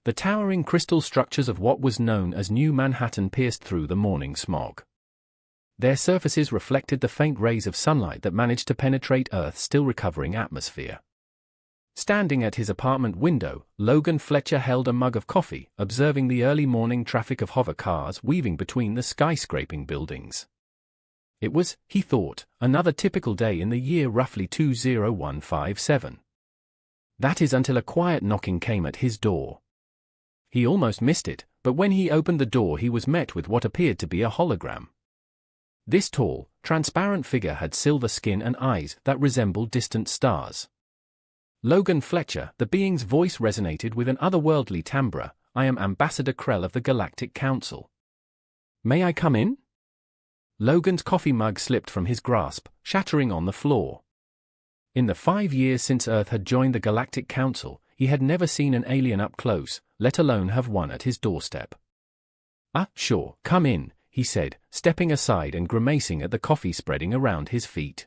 The towering crystal structures of what was known as New Manhattan pierced through the morning smog. Their surfaces reflected the faint rays of sunlight that managed to penetrate Earth's still recovering atmosphere. Standing at his apartment window, Logan Fletcher held a mug of coffee, observing the early morning traffic of hover cars weaving between the skyscraping buildings. It was, he thought, another typical day in the year roughly 20157. That is until a quiet knocking came at his door. He almost missed it, but when he opened the door he was met with what appeared to be a hologram. This tall, transparent figure had silver skin and eyes that resembled distant stars. Logan Fletcher, the being's voice resonated with an otherworldly timbre. "I am Ambassador Krell of the Galactic Council. May I come in?" Logan's coffee mug slipped from his grasp, shattering on the floor. In the 5 years since Earth had joined the Galactic Council, he had never seen an alien up close, let alone have one at his doorstep. Sure, come in," he said, stepping aside and grimacing at the coffee spreading around his feet.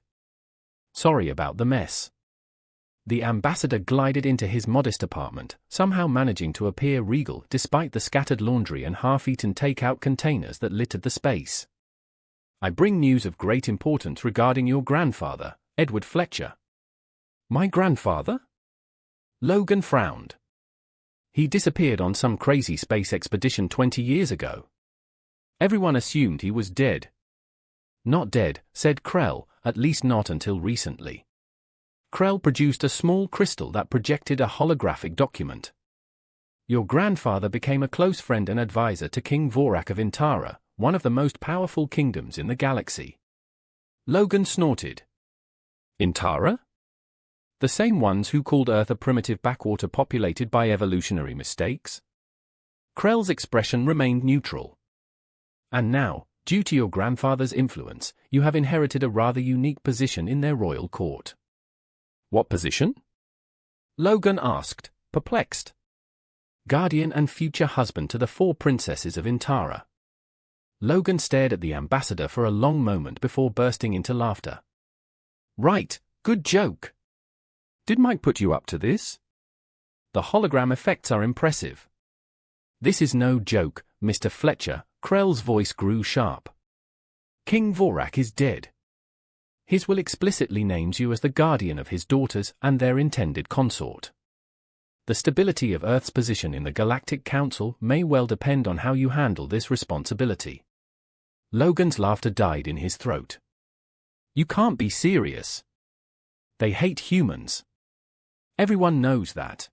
"Sorry about the mess." The ambassador glided into his modest apartment, somehow managing to appear regal despite the scattered laundry and half-eaten take-out containers that littered the space. "I bring news of great importance regarding your grandfather, Edward Fletcher." "My grandfather?" Logan frowned. "He disappeared on some crazy space expedition 20 years ago. Everyone assumed he was dead." "Not dead," said Krell, "at least not until recently." Krell produced a small crystal that projected a holographic document. "Your grandfather became a close friend and advisor to King Vorak of Intara, one of the most powerful kingdoms in the galaxy." Logan snorted. "Intara? The same ones who called Earth a primitive backwater populated by evolutionary mistakes?" Krell's expression remained neutral. "And now, due to your grandfather's influence, you have inherited a rather unique position in their royal court." "What position?" Logan asked, perplexed. "Guardian and future husband to the 4 princesses of Intara." Logan stared at the ambassador for a long moment before bursting into laughter. "Right, good joke. Did Mike put you up to this? The hologram effects are impressive." "This is no joke, Mr. Fletcher," Krell's voice grew sharp. "King Vorak is dead. His will explicitly names you as the guardian of his daughters and their intended consort. The stability of Earth's position in the Galactic Council may well depend on how you handle this responsibility." Logan's laughter died in his throat. "You can't be serious. They hate humans. Everyone knows that.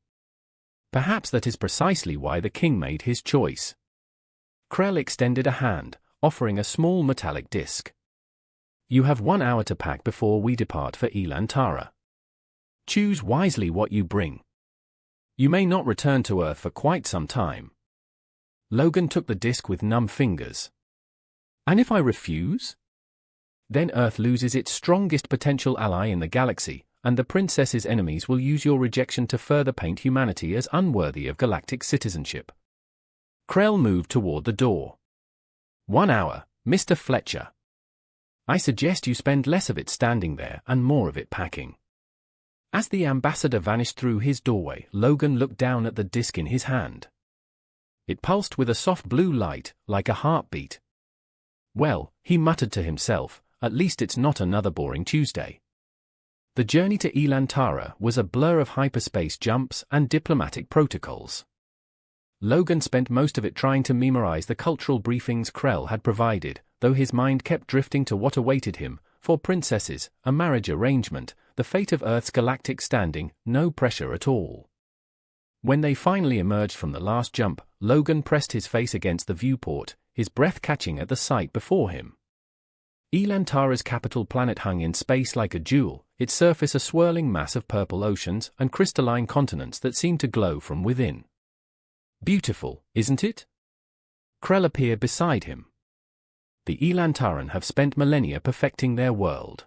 Perhaps that is precisely why the king made his choice." Krell extended a hand, offering a small metallic disc. "You have 1 hour to pack before we depart for Elantara. Choose wisely what you bring. You may not return to Earth for quite some time." Logan took the disc with numb fingers. "And if I refuse?" "Then Earth loses its strongest potential ally in the galaxy, and the princess's enemies will use your rejection to further paint humanity as unworthy of galactic citizenship." Krell moved toward the door. "1 hour, Mr. Fletcher. I suggest you spend less of it standing there and more of it packing." As the ambassador vanished through his doorway, Logan looked down at the disc in his hand. It pulsed with a soft blue light, like a heartbeat. "Well," he muttered to himself, "at least it's not another boring Tuesday." The journey to Elantara was a blur of hyperspace jumps and diplomatic protocols. Logan spent most of it trying to memorize the cultural briefings Krell had provided, though his mind kept drifting to what awaited him: 4 princesses, a marriage arrangement, the fate of Earth's galactic standing, no pressure at all. When they finally emerged from the last jump, Logan pressed his face against the viewport, his breath catching at the sight before him. Elantara's capital planet hung in space like a jewel, its surface a swirling mass of purple oceans and crystalline continents that seemed to glow from within. "Beautiful, isn't it?" Krell appeared beside him. "The Elantaran have spent millennia perfecting their world.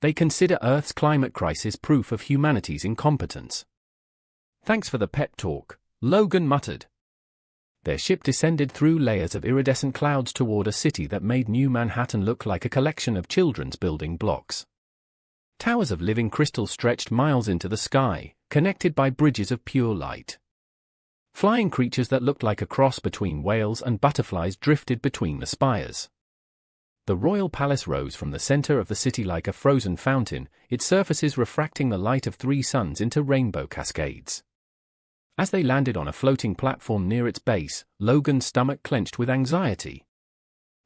They consider Earth's climate crisis proof of humanity's incompetence." "Thanks for the pep talk," Logan muttered. Their ship descended through layers of iridescent clouds toward a city that made New Manhattan look like a collection of children's building blocks. Towers of living crystal stretched miles into the sky, connected by bridges of pure light. Flying creatures that looked like a cross between whales and butterflies drifted between the spires. The royal palace rose from the center of the city like a frozen fountain, its surfaces refracting the light of 3 suns into rainbow cascades. As they landed on a floating platform near its base, Logan's stomach clenched with anxiety.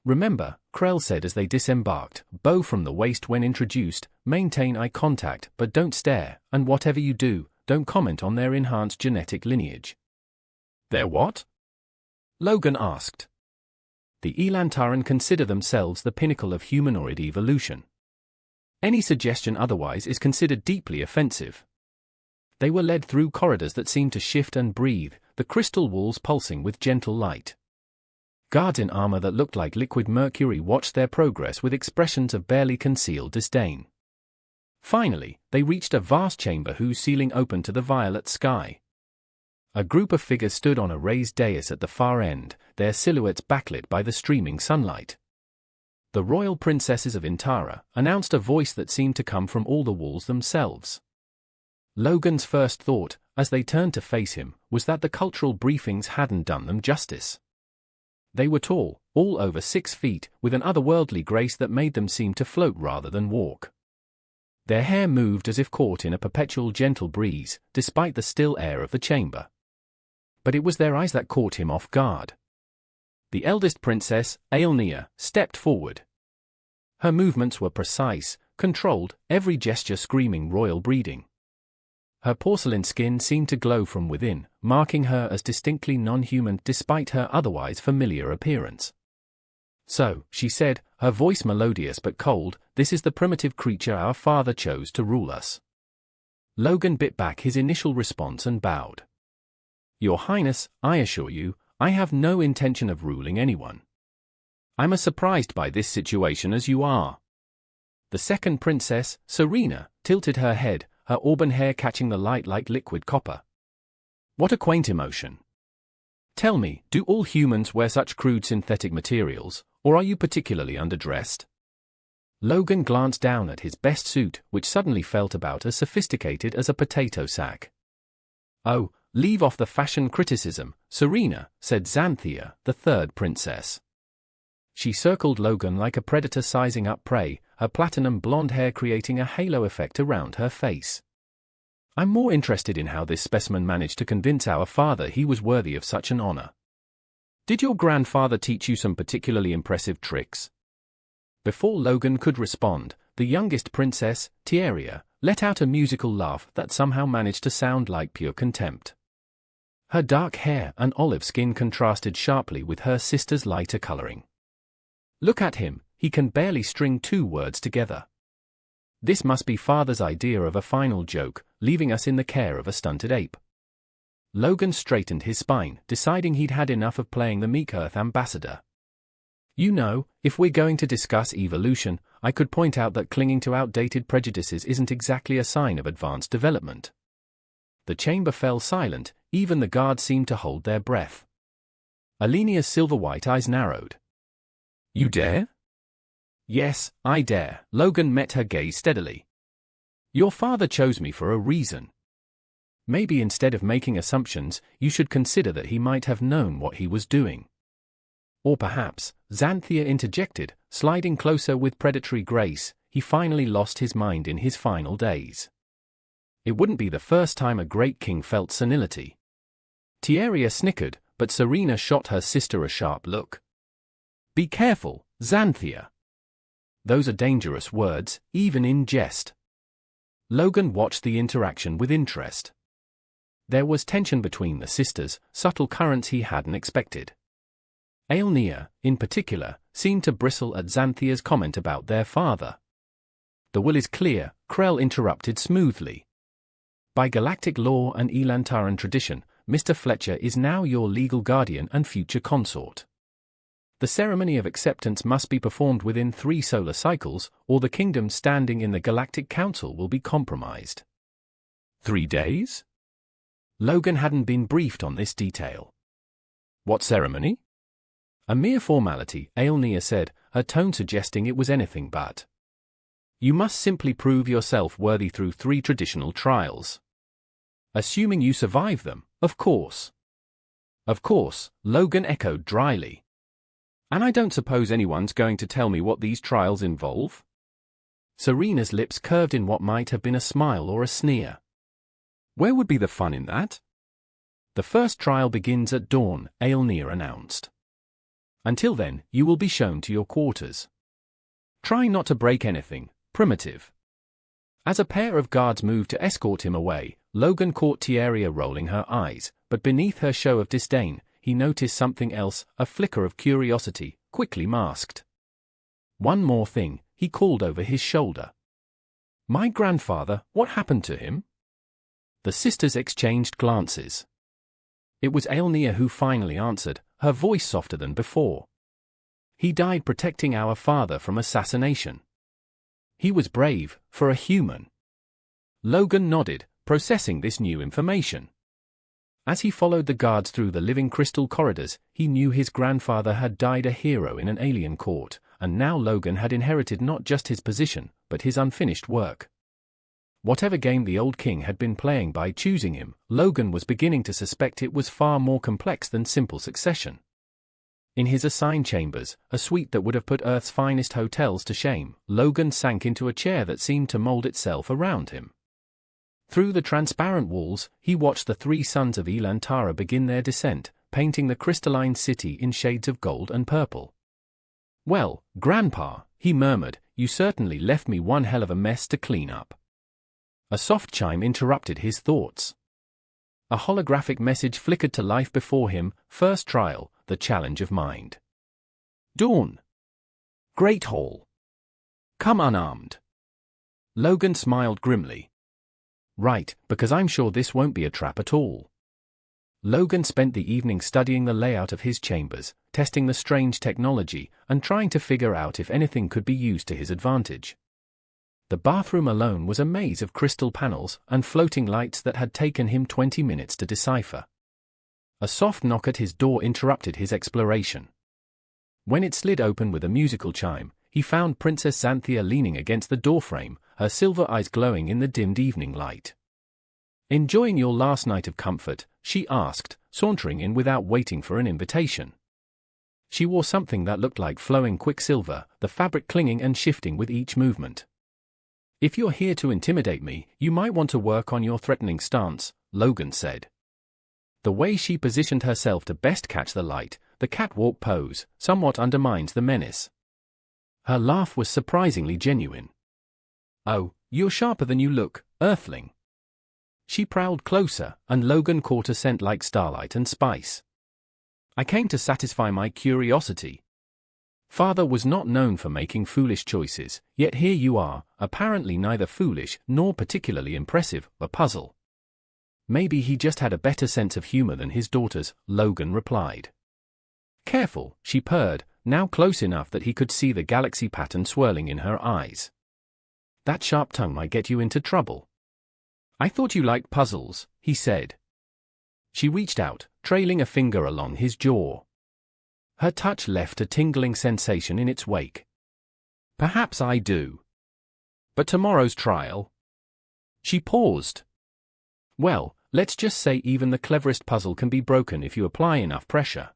"Remember," Krell said as they disembarked, "bow from the waist when introduced, maintain eye contact but don't stare, and whatever you do, don't comment on their enhanced genetic lineage." "Their what?" Logan asked. The Elantaran consider themselves the pinnacle of humanoid evolution. Any suggestion otherwise is considered deeply offensive. They were led through corridors that seemed to shift and breathe, the crystal walls pulsing with gentle light. Guards in armor that looked like liquid mercury watched their progress with expressions of barely concealed disdain. Finally, they reached a vast chamber whose ceiling opened to the violet sky. A group of figures stood on a raised dais at the far end, their silhouettes backlit by the streaming sunlight. "The royal princesses of Intara," announced a voice that seemed to come from all the walls themselves. Logan's first thought, as they turned to face him, was that the cultural briefings hadn't done them justice. They were tall, all over 6 feet, with an otherworldly grace that made them seem to float rather than walk. Their hair moved as if caught in a perpetual gentle breeze, despite the still air of the chamber. But it was their eyes that caught him off guard. The eldest princess, Aelnea, stepped forward. Her movements were precise, controlled, every gesture screaming royal breeding. Her porcelain skin seemed to glow from within, marking her as distinctly non-human despite her otherwise familiar appearance. "So," she said, her voice melodious but cold, "this is the primitive creature our father chose to rule us." Logan bit back his initial response and bowed. "Your Highness, I assure you, I have no intention of ruling anyone. I'm as surprised by this situation as you are." The second princess, Serena, tilted her head, her auburn hair catching the light like liquid copper. "What a quaint emotion. Tell me, do all humans wear such crude synthetic materials, or are you particularly underdressed?" Logan glanced down at his best suit, which suddenly felt about as sophisticated as a potato sack. "Oh, leave off the fashion criticism, Serena," said Xanthea, the third princess. She circled Logan like a predator sizing up prey, her platinum blonde hair creating a halo effect around her face. "I'm more interested in how this specimen managed to convince our father he was worthy of such an honor. Did your grandfather teach you some particularly impressive tricks?" Before Logan could respond, the youngest princess, Tieria, let out a musical laugh that somehow managed to sound like pure contempt. Her dark hair and olive skin contrasted sharply with her sister's lighter coloring. "Look at him, he can barely string 2 words together. This must be father's idea of a final joke, leaving us in the care of a stunted ape." Logan straightened his spine, deciding he'd had enough of playing the meek Earth ambassador. "You know, if we're going to discuss evolution, I could point out that clinging to outdated prejudices isn't exactly a sign of advanced development." The chamber fell silent, even the guards seemed to hold their breath. Alenia's silver-white eyes narrowed. "You dare?" "Yes, I dare." Logan met her gaze steadily. "Your father chose me for a reason. Maybe instead of making assumptions, you should consider that he might have known what he was doing." "Or perhaps," Xanthea interjected, sliding closer with predatory grace, "he finally lost his mind in his final days. It wouldn't be the first time a great king felt senility." Tieria snickered, but Serena shot her sister a sharp look. "Be careful, Xanthea. Those are dangerous words, even in jest." Logan watched the interaction with interest. There was tension between the sisters, subtle currents he hadn't expected. Aelnea, in particular, seemed to bristle at Xanthea's comment about their father. "The will is clear," Krell interrupted smoothly. "By galactic law and Elantaran tradition, Mr. Fletcher is now your legal guardian and future consort. The ceremony of acceptance must be performed within 3 solar cycles, or the kingdom's standing in the Galactic Council will be compromised." 3 days? Logan hadn't been briefed on this detail. "What ceremony?" "A mere formality," Aelnea said, her tone suggesting it was anything but. "You must simply prove yourself worthy through 3 traditional trials. Assuming you survive them, of course." Of course, Logan echoed dryly. And I don't suppose anyone's going to tell me what these trials involve? Serena's lips curved in what might have been a smile or a sneer. Where would be the fun in that? The first trial begins at dawn, Aelnea announced. Until then, you will be shown to your quarters. Try not to break anything, Primitive. As a pair of guards moved to escort him away, Logan caught Tieria rolling her eyes, but beneath her show of disdain, he noticed something else, a flicker of curiosity, quickly masked. One more thing, he called over his shoulder. My grandfather, what happened to him? The sisters exchanged glances. It was Aelnea who finally answered, her voice softer than before. He died protecting our father from assassination. He was brave, for a human. Logan nodded, processing this new information. As he followed the guards through the living crystal corridors, he knew his grandfather had died a hero in an alien court, and now Logan had inherited not just his position, but his unfinished work. Whatever game the old king had been playing by choosing him, Logan was beginning to suspect it was far more complex than simple succession. In his assigned chambers, a suite that would have put Earth's finest hotels to shame, Logan sank into a chair that seemed to mold itself around him. Through the transparent walls, he watched the three sons of Elantara begin their descent, painting the crystalline city in shades of gold and purple. Well, Grandpa, he murmured, you certainly left me one hell of a mess to clean up. A soft chime interrupted his thoughts. A holographic message flickered to life before him, first trial, the challenge of mind. Dawn. Great Hall. Come unarmed. Logan smiled grimly. Right, because I'm sure this won't be a trap at all. Logan spent the evening studying the layout of his chambers, testing the strange technology, and trying to figure out if anything could be used to his advantage. The bathroom alone was a maze of crystal panels and floating lights that had taken him 20 minutes to decipher. A soft knock at his door interrupted his exploration. When it slid open with a musical chime, he found Princess Xanthea leaning against the doorframe, her silver eyes glowing in the dimmed evening light. Enjoying your last night of comfort? She asked, sauntering in without waiting for an invitation. She wore something that looked like flowing quicksilver, the fabric clinging and shifting with each movement. If you're here to intimidate me, you might want to work on your threatening stance, Logan said. The way she positioned herself to best catch the light, the catwalk pose, somewhat undermines the menace. Her laugh was surprisingly genuine. Oh, you're sharper than you look, Earthling. She prowled closer, and Logan caught a scent like starlight and spice. I came to satisfy my curiosity. Father was not known for making foolish choices, yet here you are, apparently neither foolish nor particularly impressive, a puzzle. Maybe he just had a better sense of humor than his daughters, Logan replied. Careful, she purred, now close enough that he could see the galaxy pattern swirling in her eyes. That sharp tongue might get you into trouble. I thought you liked puzzles, he said. She reached out, trailing a finger along his jaw. Her touch left a tingling sensation in its wake. Perhaps I do. But tomorrow's trial? She paused. Well, let's just say even the cleverest puzzle can be broken if you apply enough pressure.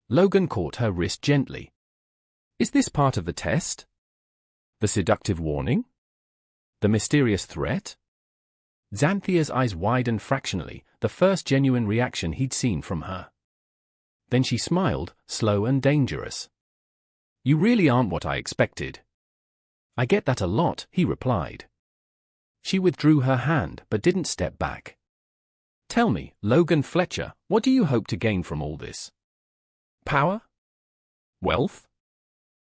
Logan caught her wrist gently. Is this part of the test? The seductive warning? The mysterious threat? Xanthea's eyes widened fractionally, the first genuine reaction he'd seen from her. Then she smiled, slow and dangerous. You really aren't what I expected. I get that a lot, he replied. She withdrew her hand but didn't step back. Tell me, Logan Fletcher, what do you hope to gain from all this? Power? Wealth?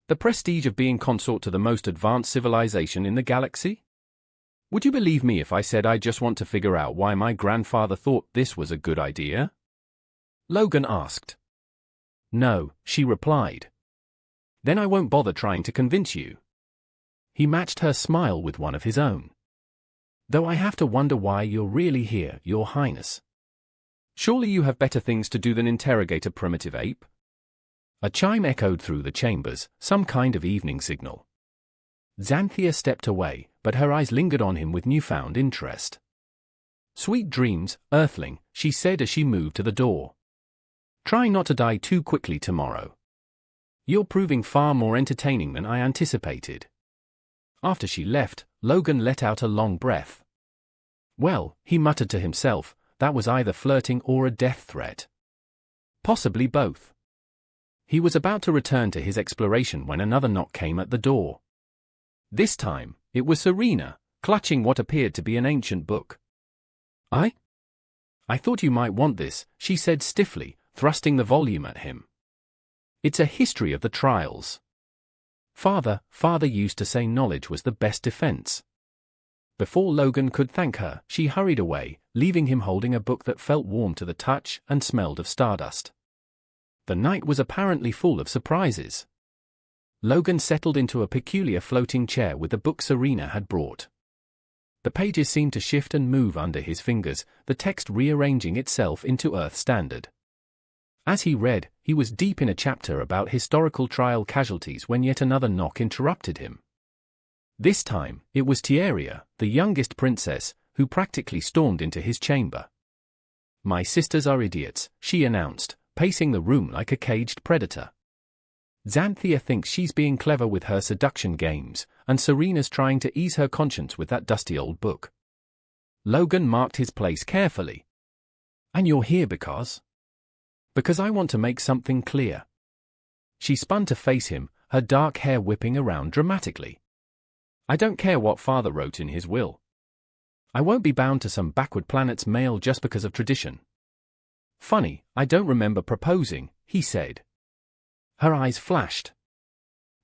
The prestige of being consort to the most advanced civilization in the galaxy? Would you believe me if I said I just want to figure out why my grandfather thought this was a good idea? Logan asked. No, she replied. Then I won't bother trying to convince you. He matched her smile with one of his own. Though I have to wonder why you're really here, Your Highness. Surely you have better things to do than interrogate a primitive ape? A chime echoed through the chambers, some kind of evening signal. Xanthea stepped away, but her eyes lingered on him with newfound interest. Sweet dreams, Earthling, she said as she moved to the door. Try not to die too quickly tomorrow. You're proving far more entertaining than I anticipated. After she left, Logan let out a long breath. Well, he muttered to himself, that was either flirting or a death threat. Possibly both. He was about to return to his exploration when another knock came at the door. This time, it was Serena, clutching what appeared to be an ancient book. I thought you might want this, she said stiffly, thrusting the volume at him. It's a history of the trials. Father used to say knowledge was the best defense. Before Logan could thank her, she hurried away, leaving him holding a book that felt warm to the touch and smelled of stardust. The night was apparently full of surprises. Logan settled into a peculiar floating chair with the book Serena had brought. The pages seemed to shift and move under his fingers, the text rearranging itself into Earth standard. As he read, he was deep in a chapter about historical trial casualties when yet another knock interrupted him. This time, it was Tieria, the youngest princess, who practically stormed into his chamber. My sisters are idiots, she announced, pacing the room like a caged predator. Xanthia thinks she's being clever with her seduction games, and Serena's trying to ease her conscience with that dusty old book. Logan marked his place carefully. And you're here because? Because I want to make something clear. She spun to face him, her dark hair whipping around dramatically. I don't care what Father wrote in his will. I won't be bound to some backward planet's mail just because of tradition. Funny, I don't remember proposing, he said. Her eyes flashed.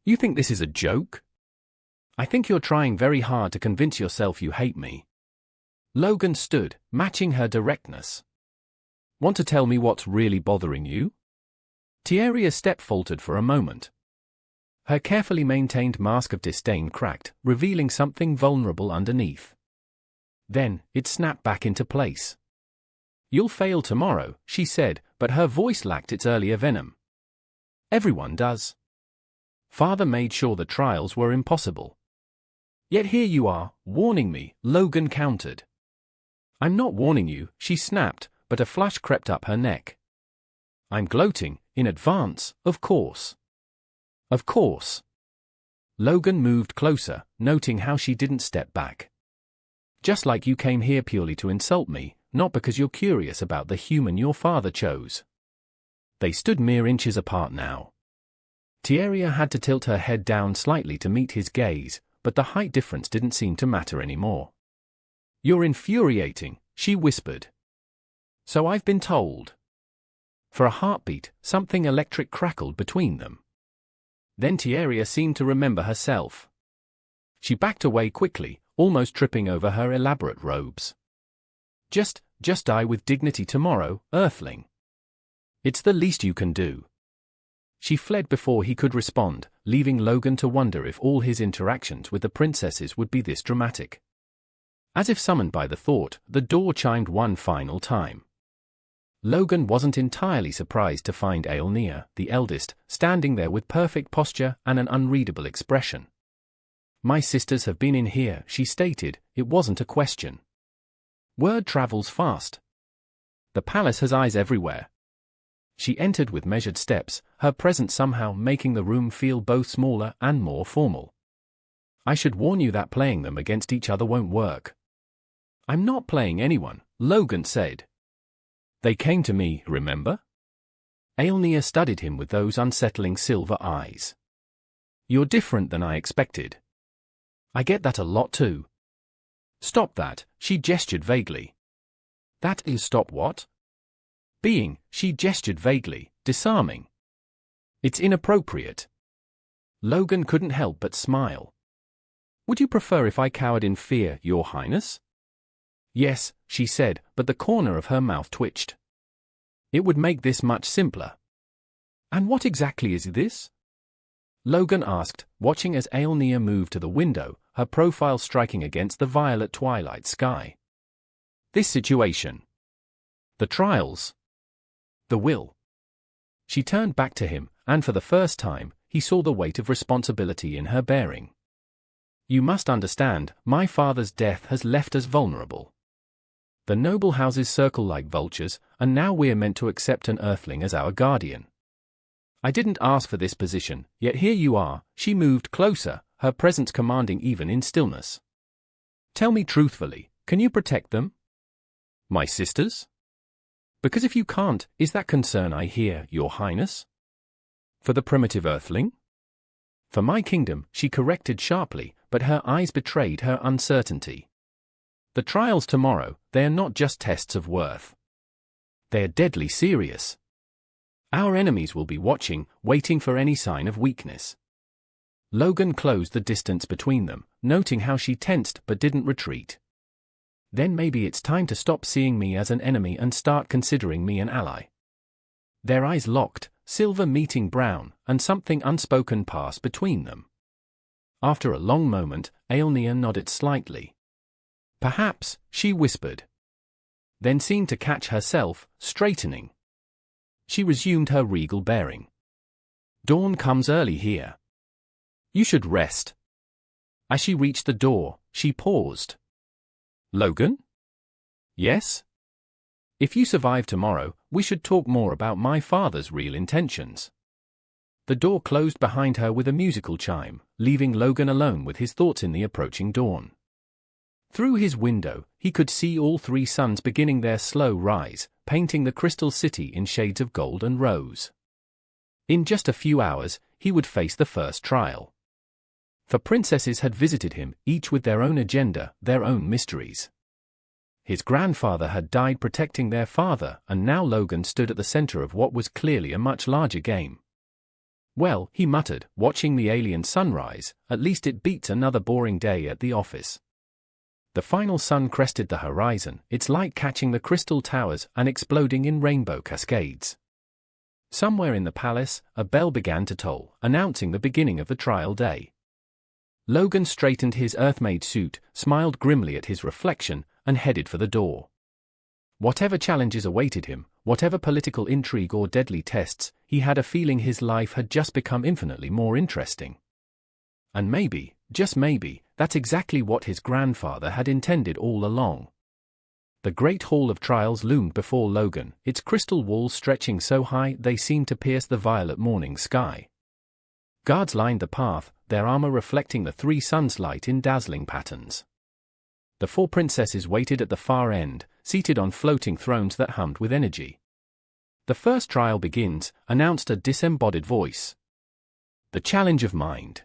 You think this is a joke? I think you're trying very hard to convince yourself you hate me. Logan stood, matching her directness. Want to tell me what's really bothering you? Tieria's step faltered for a moment. Her carefully maintained mask of disdain cracked, revealing something vulnerable underneath. Then, it snapped back into place. You'll fail tomorrow, she said, but her voice lacked its earlier venom. Everyone does. Father made sure the trials were impossible. Yet here you are, warning me, Logan countered. I'm not warning you, she snapped, but a flush crept up her neck. I'm gloating, in advance, of course. Of course. Logan moved closer, noting how she didn't step back. Just like you came here purely to insult me, not because you're curious about the human your father chose. They stood mere inches apart now. Tieria had to tilt her head down slightly to meet his gaze, but the height difference didn't seem to matter anymore. You're infuriating, she whispered. So I've been told. For a heartbeat, something electric crackled between them. Then Tieria seemed to remember herself. She backed away quickly, almost tripping over her elaborate robes. Just die with dignity tomorrow, Earthling. It's the least you can do. She fled before he could respond, leaving Logan to wonder if all his interactions with the princesses would be this dramatic. As if summoned by the thought, the door chimed one final time. Logan wasn't entirely surprised to find Aelnea, the eldest, standing there with perfect posture and an unreadable expression. My sisters have been in here, she stated, it wasn't a question. Word travels fast. The palace has eyes everywhere. She entered with measured steps, her presence somehow making the room feel both smaller and more formal. I should warn you that playing them against each other won't work. I'm not playing anyone, Logan said. They came to me, remember? Aelnea studied him with those unsettling silver eyes. You're different than I expected. I get that a lot too. Stop that, she gestured vaguely. That is stop what? Being, she gestured vaguely, disarming. It's inappropriate. Logan couldn't help but smile. Would you prefer if I cowered in fear, Your Highness? Yes, she said, but the corner of her mouth twitched. It would make this much simpler. And what exactly is this? Logan asked, watching as Aelnea moved to the window, her profile striking against the violet twilight sky. This situation. The trials. The will. She turned back to him, and for the first time, he saw the weight of responsibility in her bearing. You must understand, my father's death has left us vulnerable. The noble houses circle like vultures, and now we're meant to accept an earthling as our guardian. I didn't ask for this position, yet here you are." She moved closer, her presence commanding even in stillness. "Tell me truthfully, can you protect them? My sisters? Because if you can't, is that concern I hear, Your Highness? For the primitive earthling?" "For my kingdom," she corrected sharply, but her eyes betrayed her uncertainty. "The trials tomorrow, they are not just tests of worth. They're deadly serious. Our enemies will be watching, waiting for any sign of weakness." Logan closed the distance between them, noting how she tensed but didn't retreat. "Then maybe it's time to stop seeing me as an enemy and start considering me an ally." Their eyes locked, silver meeting brown, and something unspoken passed between them. After a long moment, Aelnea nodded slightly. "Perhaps," she whispered. Then seemed to catch herself, straightening. She resumed her regal bearing. "Dawn comes early here. You should rest." As she reached the door, she paused. "Logan?" "Yes?" "If you survive tomorrow, we should talk more about my father's real intentions." The door closed behind her with a musical chime, leaving Logan alone with his thoughts in the approaching dawn. Through his window, he could see all three suns beginning their slow rise, painting the crystal city in shades of gold and rose. In just a few hours, he would face the first trial. For princesses had visited him, each with their own agenda, their own mysteries. His grandfather had died protecting their father, and now Logan stood at the center of what was clearly a much larger game. "Well," he muttered, watching the alien sunrise, "at least it beats another boring day at the office." The final sun crested the horizon, its light catching the crystal towers and exploding in rainbow cascades. Somewhere in the palace, a bell began to toll, announcing the beginning of the trial day. Logan straightened his earth-made suit, smiled grimly at his reflection, and headed for the door. Whatever challenges awaited him, whatever political intrigue or deadly tests, he had a feeling his life had just become infinitely more interesting. And maybe, just maybe, that's exactly what his grandfather had intended all along. The great hall of trials loomed before Logan, its crystal walls stretching so high they seemed to pierce the violet morning sky. Guards lined the path, their armor reflecting the three suns' light in dazzling patterns. The four princesses waited at the far end, seated on floating thrones that hummed with energy. "The first trial begins," announced a disembodied voice. "The challenge of mind."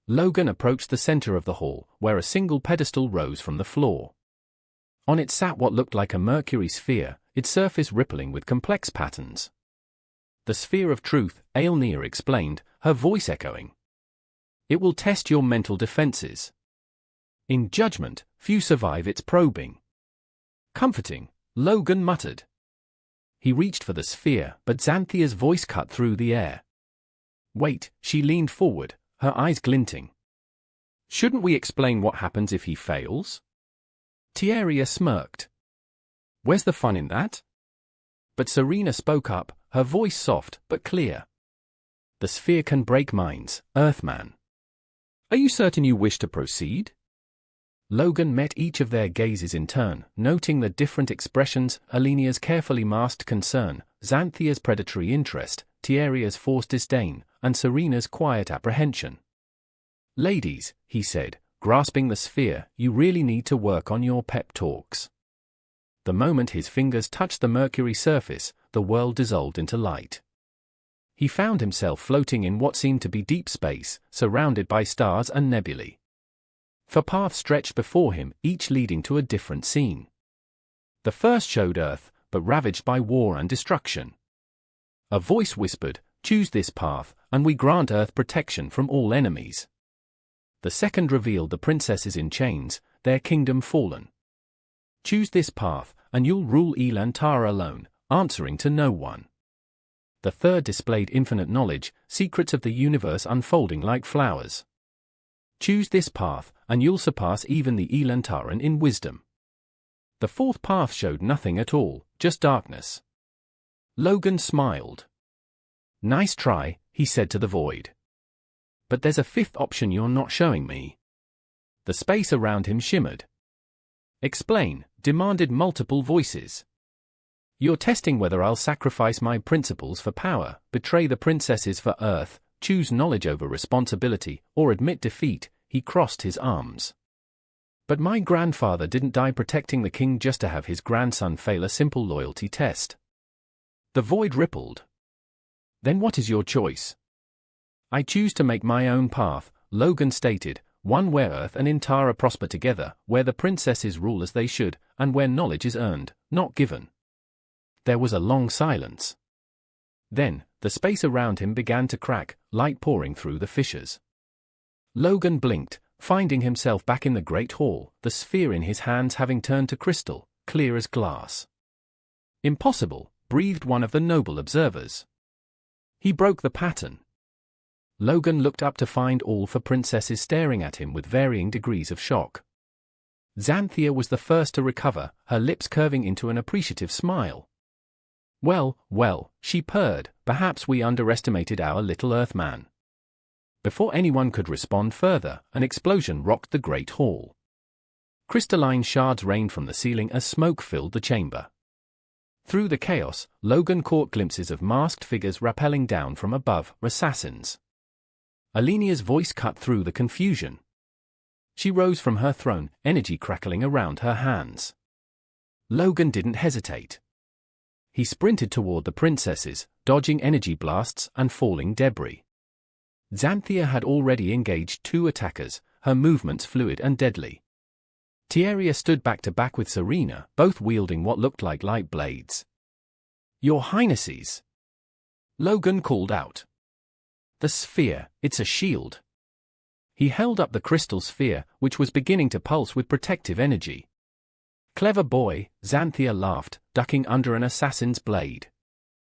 Logan approached the center of the hall, where a single pedestal rose from the floor. On it sat what looked like a mercury sphere, its surface rippling with complex patterns. "The sphere of truth," Aelnea explained, her voice echoing. "It will test your mental defenses. In judgment, few survive its probing." "Comforting," Logan muttered. He reached for the sphere, but Xanthia's voice cut through the air. "Wait," she leaned forward, her eyes glinting. "Shouldn't we explain what happens if he fails?" Tieria smirked. "Where's the fun in that?" But Serena spoke up, her voice soft but clear. "The sphere can break minds, Earthman. Are you certain you wish to proceed?" Logan met each of their gazes in turn, noting the different expressions, Alenia's carefully masked concern, Xanthia's predatory interest, Tieria's forced disdain, and Serena's quiet apprehension. "Ladies," he said, grasping the sphere, "you really need to work on your pep talks." The moment his fingers touched the mercury surface, the world dissolved into light. He found himself floating in what seemed to be deep space, surrounded by stars and nebulae. For paths stretched before him, each leading to a different scene. The first showed Earth, but ravaged by war and destruction. A voice whispered, "Choose this path, and we grant Earth protection from all enemies." The second revealed the princesses in chains, their kingdom fallen. "Choose this path, and you'll rule Elantara alone, answering to no one." The third displayed infinite knowledge, secrets of the universe unfolding like flowers. "Choose this path, and you'll surpass even the Elantaran in wisdom." The fourth path showed nothing at all, just darkness. Logan smiled. "Nice try," he said to the void. "But there's a fifth option you're not showing me." The space around him shimmered. "Explain," demanded multiple voices. You're testing whether I'll sacrifice my principles for power, betray the princesses for Earth, choose knowledge over responsibility, or admit defeat. He crossed his arms. But my grandfather didn't die protecting the king just to have his grandson fail a simple loyalty test. The void rippled. Then what is your choice? I choose to make my own path, Logan stated, one where Earth and Intara prosper together, where the princesses rule as they should, and where knowledge is earned, not given. There was a long silence. Then, the space around him began to crack, light pouring through the fissures. Logan blinked, finding himself back in the great hall, the sphere in his hands having turned to crystal, clear as glass. Impossible, breathed one of the noble observers. He broke the pattern. Logan looked up to find all four princesses staring at him with varying degrees of shock. Xanthia was the first to recover, her lips curving into an appreciative smile. Well, well, she purred, perhaps we underestimated our little Earthman. Before anyone could respond further, an explosion rocked the great hall. Crystalline shards rained from the ceiling as smoke filled the chamber. Through the chaos, Logan caught glimpses of masked figures rappelling down from above, assassins. Alenia's voice cut through the confusion. She rose from her throne, energy crackling around her hands. Logan didn't hesitate. He sprinted toward the princesses, dodging energy blasts and falling debris. Xanthia had already engaged 2 attackers, her movements fluid and deadly. Tieria stood back to back with Serena, both wielding what looked like light blades. Your Highnesses! Logan called out. The sphere, it's a shield. He held up the crystal sphere, which was beginning to pulse with protective energy. Clever boy, Xanthia laughed, ducking under an assassin's blade.